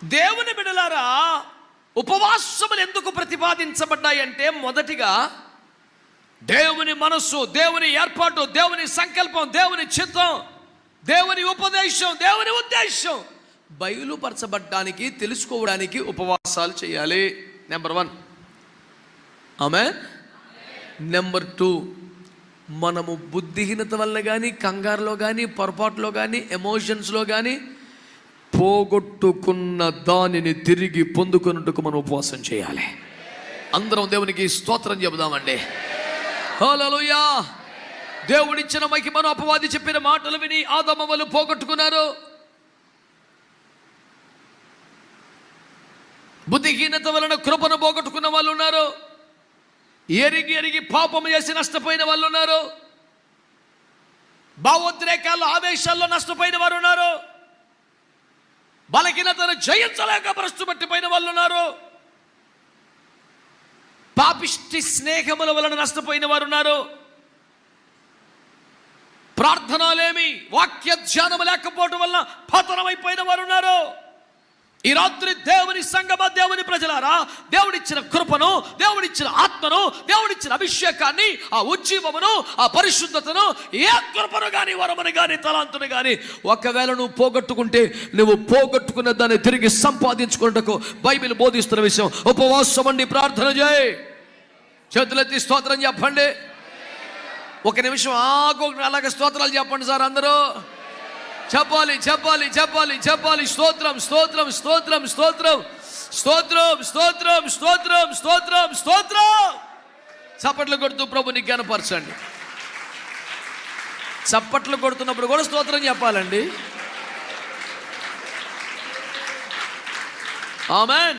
దేవుని బిడ్డలారా, ఉపవాసములు ఎందుకు ప్రతిపాదించబడ్డాయంటే, మొదటిగా దేవుని మనస్సు, దేవుని ఏర్పాటు, దేవుని సంకల్పం, దేవుని చిత్తం, దేవుని ఉపదేశం, దేవుని ఉద్దేశం బయలుపరచబడ్డానికి, తెలుసుకోవడానికి ఉపవాసాలు చేయాలి. నెంబర్ 1. ఆమేన్. నెంబర్ 2, మనము బుద్ధిహీనత వల్ల కానీ, కంగారులో కానీ, పొరపాటులో కానీ, ఎమోషన్స్లో కానీ పోగొట్టుకున్న దానిని తిరిగి పొందుకున్నట్టుకు మనం ఉపవాసం చేయాలి. అందరం దేవునికి స్తోత్రం చెబుదామండి. హల్లెలూయా. దేవుడిచ్చిన మహిమను అపవాది చెప్పిన మాటలు విని ఆదాము పోగొట్టుకున్నారు. బుద్ధిహీనత వలన కృపను పోగొట్టుకున్న వాళ్ళు ఉన్నారు. ఎరిగి పాపం చేసి నష్టపోయిన వాళ్ళు ఉన్నారు. భావోద్రేకాల్లో, ఆవేశాల్లో నష్టపోయిన వారు ఉన్నారు. బలహీనతను జయించలేక భ్రష్టు పట్టిపోయిన వాళ్ళు ఉన్నారు. పాపిష్టి స్నేహముల వలన నష్టపోయిన వారు ఉన్నారు. ప్రార్థనలేమి, వాక్య ధ్యానము లేకపోవడం వల్ల పతనమైపోయిన వారు ఉన్నారు. ఈ రాత్రి దేవుని సంగమా, దేవుని ప్రజలారా, దేవుడిచ్చిన కృపను, దేవుడిచ్చిన ఆత్మను, దేవుడిచ్చిన అభిషేకాన్ని, ఆ ఉజ్జీవమును, ఆ పరిశుద్ధతను, ఏ కృపను కానీ, వరమును కానీ, తలాంతును కానీ ఒకవేళ నువ్వు పోగొట్టుకుంటే, నువ్వు పోగొట్టుకున్న దాన్ని తిరిగి సంపాదించుకున్నట్టుకు బైబిల్ బోధిస్తున్న విషయం. ఉపవాసం అండి, ప్రార్థన చేయి. చేతులెత్తి స్తోత్రం చెప్పండి. ఒక నిమిషం ఆగు, అలాగే స్తోత్రాలు చెప్పండి సార్. అందరూ చెప్పాలి, చెప్పాలి, చెప్పాలి, చెప్పాలి. స్తోత్రం, స్తోత్రం, స్తోత్రం, స్తోత్రం, స్తోత్రం, స్తోత్రం, స్తోత్రం, స్తోత్రం, స్తోత్రం. చప్పట్లు కొడుతూ ప్రభుని ఘనపరచండి. చప్పట్లు కొడుతున్నప్పుడు కూడా స్తోత్రం చెప్పాలండి. ఆమేన్.